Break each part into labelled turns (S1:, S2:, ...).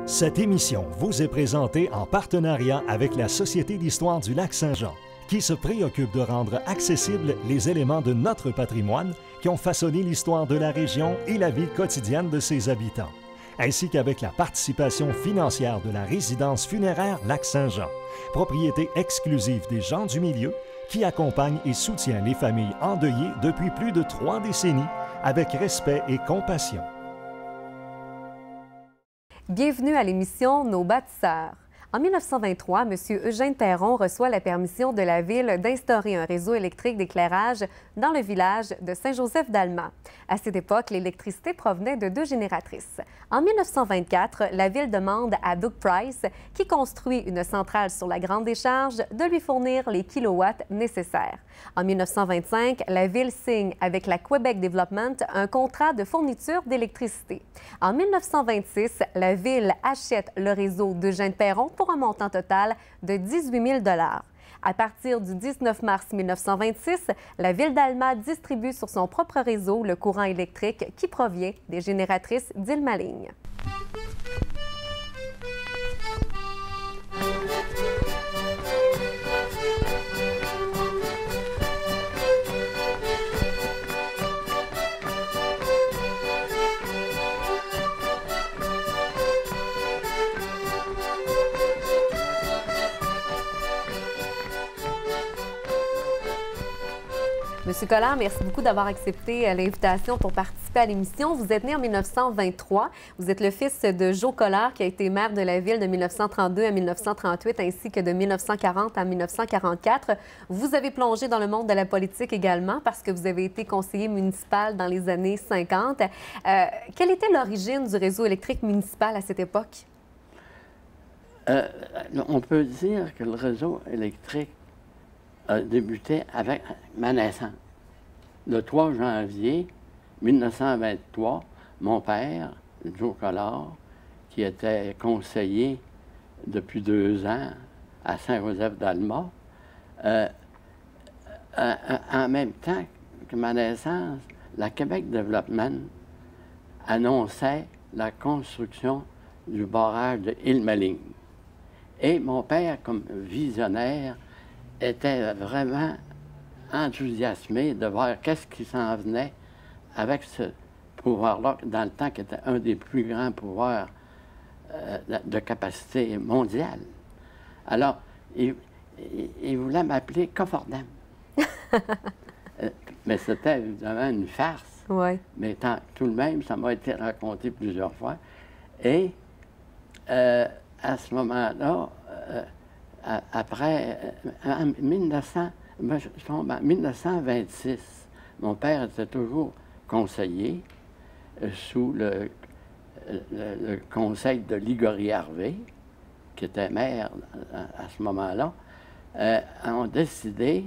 S1: Cette émission vous est présentée en partenariat avec la Société d'histoire du Lac-Saint-Jean, qui se préoccupe de rendre accessibles les éléments de notre patrimoine qui ont façonné l'histoire de la région et la vie quotidienne de ses habitants, ainsi qu'avec la participation financière de la résidence funéraire Lac-Saint-Jean, propriété exclusive des gens du milieu, qui accompagne et soutient les familles endeuillées depuis plus de 3 décennies avec respect et compassion.
S2: Bienvenue à l'émission Nos bâtisseurs. En 1923, M. Eugène Perron reçoit la permission de la Ville d'instaurer un réseau électrique d'éclairage dans le village de Saint-Joseph-d'Alma. À cette époque, l'électricité provenait de 2 génératrices. En 1924, la Ville demande à Doug Price, qui construit une centrale sur la Grande Décharge, de lui fournir les kilowatts nécessaires. En 1925, la Ville signe avec la Quebec Development un contrat de fourniture d'électricité. En 1926, la Ville achète le réseau d'Eugène Perron pour un montant total de 18 000 $. À partir du 19 mars 1926, la Ville d'Alma distribue sur son propre réseau le courant électrique qui provient des génératrices d'Ilmaligne. Monsieur Collard, merci beaucoup d'avoir accepté l'invitation pour participer à l'émission. Vous êtes né en 1923. Vous êtes le fils de Joe Collard, qui a été maire de la ville de 1932 à 1938, ainsi que de 1940 à 1944. Vous avez plongé dans le monde de la politique également parce que vous avez été conseiller municipal dans les années 50. Quelle était l'origine du réseau électrique municipal à cette époque?
S3: On peut dire que le réseau électrique a débuté avec ma naissance. Le 3 janvier 1923, mon père, Joe Collard, qui était conseiller depuis 2 ans à Saint-Joseph-d'Alma, en même temps que ma naissance, la Quebec Development annonçait la construction du barrage de Ilmaligne. Et mon père, comme visionnaire, était vraiment enthousiasmé de voir qu'est-ce qui s'en venait avec ce pouvoir-là, dans le temps qui était un des plus grands pouvoirs de capacité mondiale. Alors, il voulait m'appeler Coffordam. Mais c'était évidemment une farce.
S2: Oui.
S3: Mais tout de même, ça m'a été raconté plusieurs fois. Et à ce moment-là, après, en 1926, mon père était toujours conseiller sous le conseil de Ligory Harvey, qui était maire à ce moment-là, ont décidé,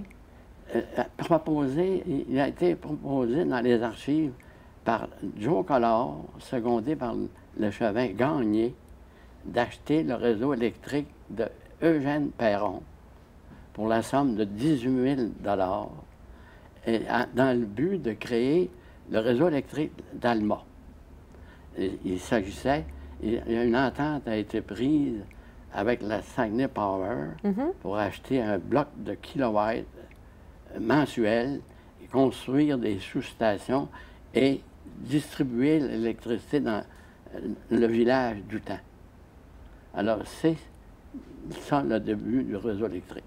S3: il a été proposé dans les archives par Joe Collard, secondé par l'échevin Gagné, d'acheter le réseau électrique de Eugène Perron pour la somme de 18 000 $, et dans le but de créer le réseau électrique d'Alma. Il s'agissait, une entente a été prise avec la Saguenay Power pour acheter un bloc de kilowatts mensuels, construire des sous-stations et distribuer l'électricité dans le village du temps. Alors, c'est ça le début du réseau électrique.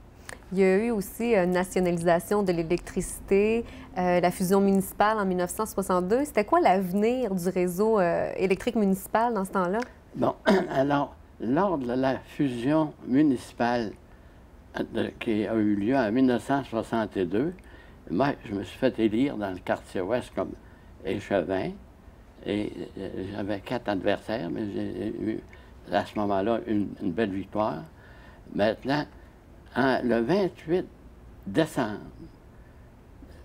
S2: Il y a eu aussi une nationalisation de l'électricité, la fusion municipale en 1962. C'était quoi l'avenir du réseau électrique municipal dans ce temps-là? Bon,
S3: alors, lors de la fusion municipale qui a eu lieu en 1962, moi, je me suis fait élire dans le quartier ouest comme échevin, et j'avais 4 adversaires, mais j'ai eu à ce moment-là une belle victoire. Maintenant, le 28 décembre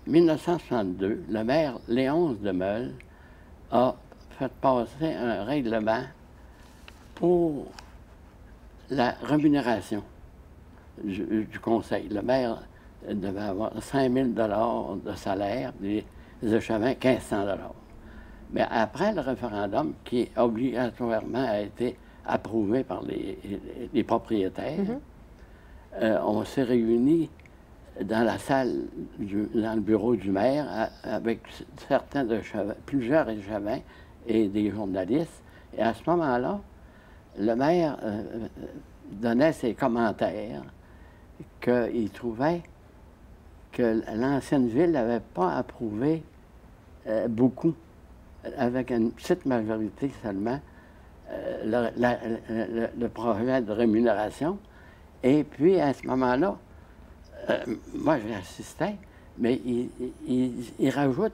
S3: 1962, le maire Léonce Demeule a fait passer un règlement pour la rémunération du conseil. Le maire devait avoir 5 000 $ de salaire, les échevins 1 500 $. Mais après le référendum, qui obligatoirement a été approuvé par les propriétaires. On s'est réunis dans la salle, dans le bureau du maire, avec plusieurs échevins et des journalistes. Et à ce moment-là, le maire donnait ses commentaires qu'il trouvait que l'ancienne ville n'avait pas approuvé beaucoup, avec une petite majorité seulement, le projet de rémunération. Et puis, à ce moment-là, moi, j'assistais, mais il rajoute,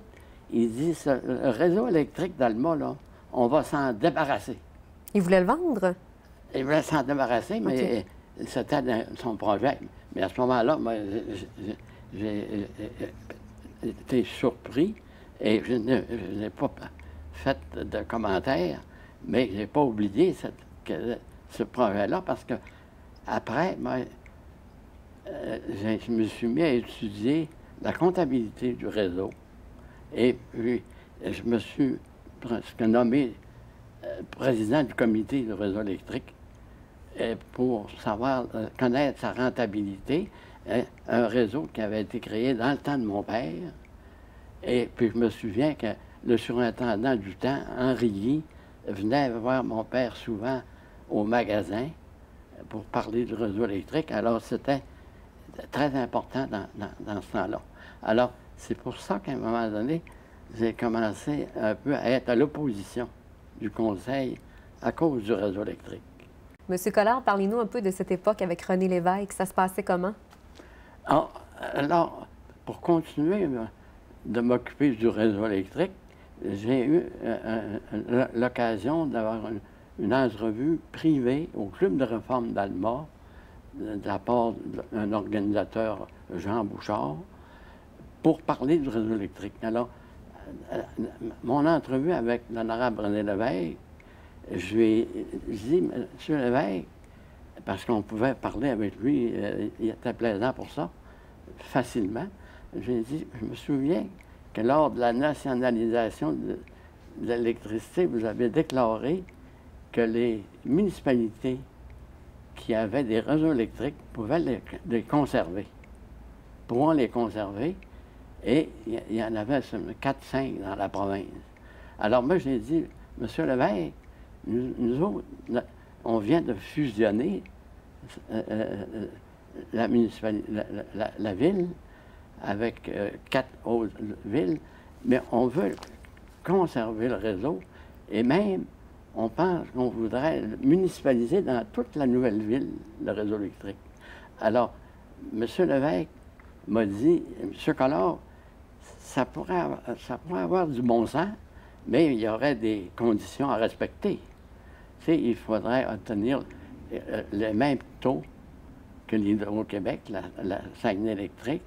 S3: il dit, le réseau électrique d'Alma, là, on va s'en débarrasser.
S2: Il voulait le vendre?
S3: Il voulait s'en débarrasser, mais c'était son projet. Mais à ce moment-là, moi, j'ai été surpris et je n'ai pas fait de commentaires, mais je n'ai pas oublié ce projet-là parce que après, moi, je me suis mis à étudier la comptabilité du réseau et puis je me suis presque nommé président du comité du réseau électrique pour savoir connaître sa rentabilité, un réseau qui avait été créé dans le temps de mon père. Et puis je me souviens que le surintendant du temps, Henri Guy, venait voir mon père souvent au magasin pour parler du réseau électrique. Alors c'était très important dans ce temps-là. Alors c'est pour ça qu'à un moment donné, j'ai commencé un peu à être à l'opposition du conseil à cause du réseau électrique.
S2: Monsieur Collard, parlez-nous un peu de cette époque avec René Lévesque. Ça se passait comment?
S3: Alors, pour continuer de m'occuper du réseau électrique, j'ai eu l'occasion d'avoir une entrevue privée au Club de réforme d'Alma de la part d'un organisateur, Jean Bouchard, pour parler du réseau électrique. Alors, mon entrevue avec l'honorable René Lévesque, je lui ai dit, Monsieur Lévesque, parce qu'on pouvait parler avec lui, il était plaisant pour ça, facilement. J'ai dit, je me souviens que lors de la nationalisation de l'électricité, vous avez déclaré que les municipalités qui avaient des réseaux électriques pouvaient les conserver, pourront les conserver, et il y en avait 4-5 dans la province. Alors moi, j'ai dit, Monsieur Lévesque, nous autres, on vient de fusionner la ville avec 4 autres villes, mais on veut conserver le réseau et même, on pense qu'on voudrait municipaliser dans toute la nouvelle ville le réseau électrique. Alors, M. Lévesque m'a dit, M. Collard, ça pourrait avoir du bon sens, mais il y aurait des conditions à respecter. Tu sais, il faudrait obtenir les mêmes taux que l'Hydro-Québec, la Saguenay électrique.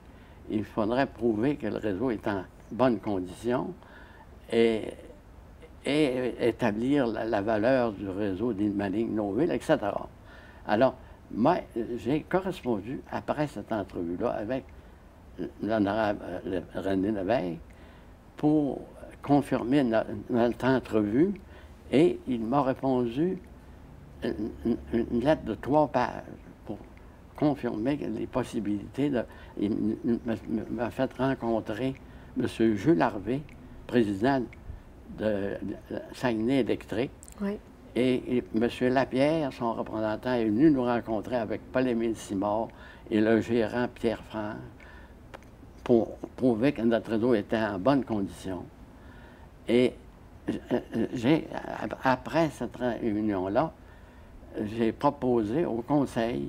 S3: Il faudrait prouver que le réseau est en bonne condition et établir la valeur du réseau d'Inmaling-Noville, etc. Alors, moi, j'ai correspondu après cette entrevue-là avec l'honorable René Lévesque pour confirmer notre entrevue et il m'a répondu une lettre de 3 pages pour confirmer les possibilités. Il m'a fait rencontrer M. Jules Harvey, président de Saguenay électrique.
S2: Oui.
S3: Et M. Lapierre, son représentant, est venu nous rencontrer avec Paul-Émile Simard et le gérant Pierre France pour prouver que notre réseau était en bonne condition. Et après cette réunion-là, j'ai proposé au conseil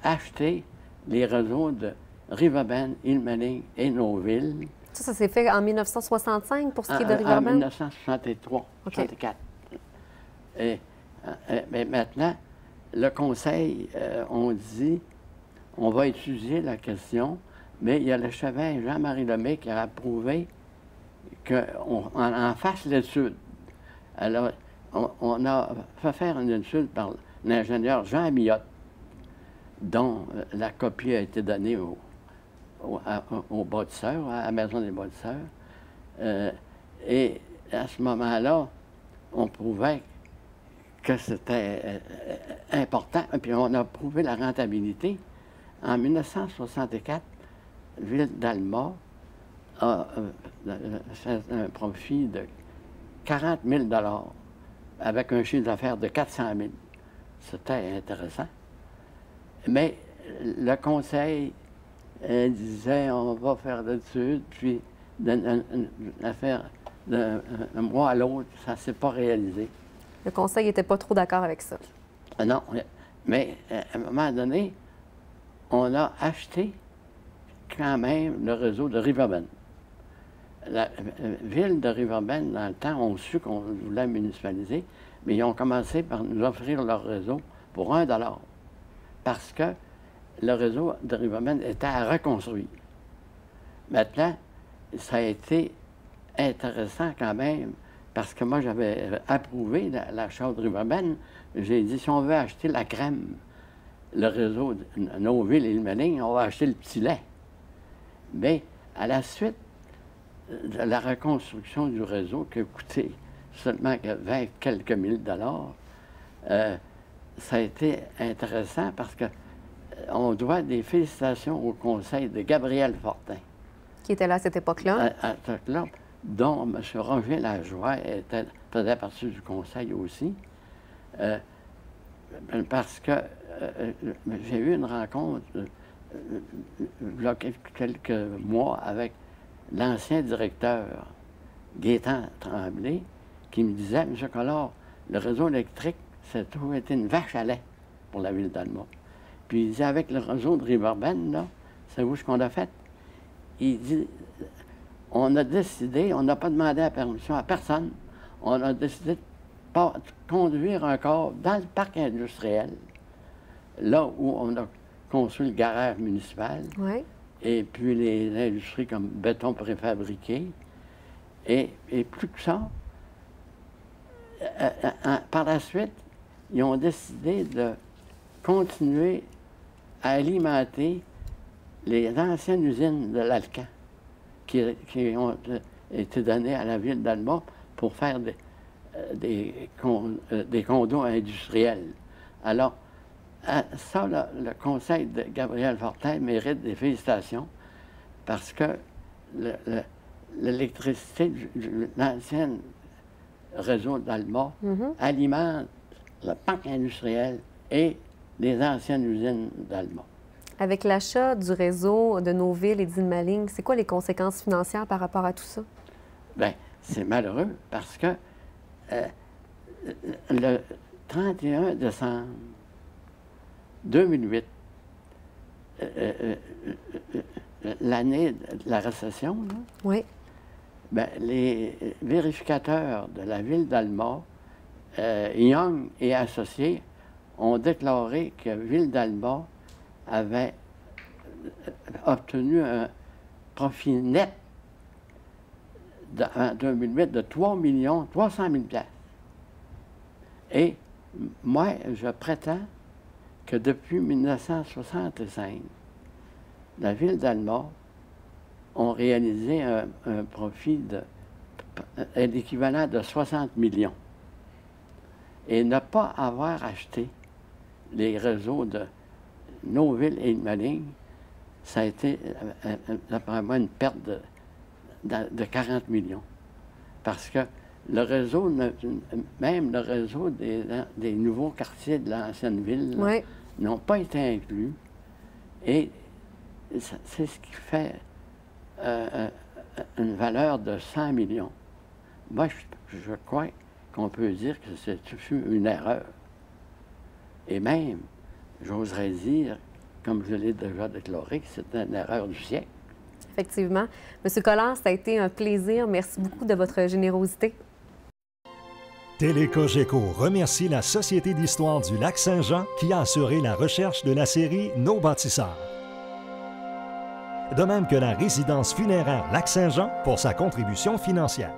S3: d'acheter les réseaux de Riverbend, Inmaling et Noville.
S2: Ça s'est fait en 1965 pour ce qui est de Riverbend?
S3: En 1963,
S2: OK.
S3: 64. Mais maintenant, le conseil, on dit, on va étudier la question, mais il y a le chevin Jean-Marie Lemay qui a approuvé qu'on en fasse l'étude. Alors, on a fait faire une étude par l'ingénieur Jean Miotte, dont la copie a été donnée au bâtisseur, à la Maison des bâtisseurs. Et à ce moment-là, on prouvait que c'était important, et puis on a prouvé la rentabilité. En 1964, Ville d'Alma a fait un profit de 40 000 avec un chiffre d'affaires de 400 000. C'était intéressant. Mais le conseil disait on va faire d'études, puis l'affaire d'un mois à l'autre, ça ne s'est pas réalisé.
S2: Le conseil n'était pas trop d'accord avec ça.
S3: Non, mais à un moment donné, on a acheté quand même le réseau de Riverbend. La ville de Riverbend, dans le temps, ont su qu'on voulait municipaliser, mais ils ont commencé par nous offrir leur réseau pour 1 $, parce que le réseau de Riverbend était à reconstruire. Maintenant, ça a été intéressant quand même, parce que moi, j'avais approuvé l'achat de Riverbend. J'ai dit, si on veut acheter la crème, le réseau de Nauville et Ilmenling, on va acheter le petit lait. Mais à la suite de la reconstruction du réseau, qui a coûté seulement 20 quelques mille dollars, ça a été intéressant parce que on doit des félicitations au conseil de Gabriel Fortin.
S2: Qui était là à cette époque-là?
S3: À cette époque-là, dont M. Roger Lajoie faisait partie du conseil aussi, parce que j'ai eu une rencontre il y a quelques mois avec l'ancien directeur Gaétan Tremblay, qui me disait, M. Collard, le réseau électrique, ça a toujours été une vache à lait pour la ville d'Alma. Puis il disait, avec le réseau de Riverbend, là, savez-vous ce qu'on a fait? Il dit, on a décidé, on n'a pas demandé la permission à personne, on a décidé de conduire un corps dans le parc industriel, là où on a construit le garage municipal,
S2: oui.
S3: Et puis les industries comme béton préfabriqué. Et plus que ça, par la suite, ils ont décidé de continuer à alimenter les anciennes usines de l'Alcan qui ont été données à la ville d'Alma pour faire des condos industriels. Alors, ça, le conseil de Gabriel Fortin mérite des félicitations parce que l'électricité de l'ancien réseau d'Alma alimente le parc industriel et les anciennes usines d'Alma.
S2: Avec l'achat du réseau de Nauville et d'Ilmenling, c'est quoi les conséquences financières par rapport à tout ça? Bien,
S3: c'est malheureux parce que le 31 décembre 2008, l'année de la récession, là,
S2: oui.
S3: Bien, les vérificateurs de la ville d'Alma, Young et associés, ont déclaré que Ville d'Alma avait obtenu un profit net en 2008 de 3 300 000 $. Et moi, je prétends que depuis 1965, la Ville d'Alma a réalisé un profit l'équivalent de 60 millions. Et ne pas avoir acheté les réseaux de Nauville et Ilmenling, ça a été, d'après moi, une perte de 40 millions. Parce que le réseau, même le réseau des nouveaux quartiers de l'ancienne ville,
S2: oui,
S3: n'ont pas été inclus. Et c'est ce qui fait une valeur de 100 millions. Moi, je crois qu'on peut dire que ce fut une erreur. Et même, j'oserais dire, comme je l'ai déjà déclaré, que c'est une erreur du siècle.
S2: Effectivement. Monsieur Collard, ça a été un plaisir. Merci beaucoup de votre générosité.
S1: Télécogeco remercie la Société d'histoire du Lac-Saint-Jean qui a assuré la recherche de la série Nos bâtisseurs. De même que la résidence funéraire Lac-Saint-Jean pour sa contribution financière.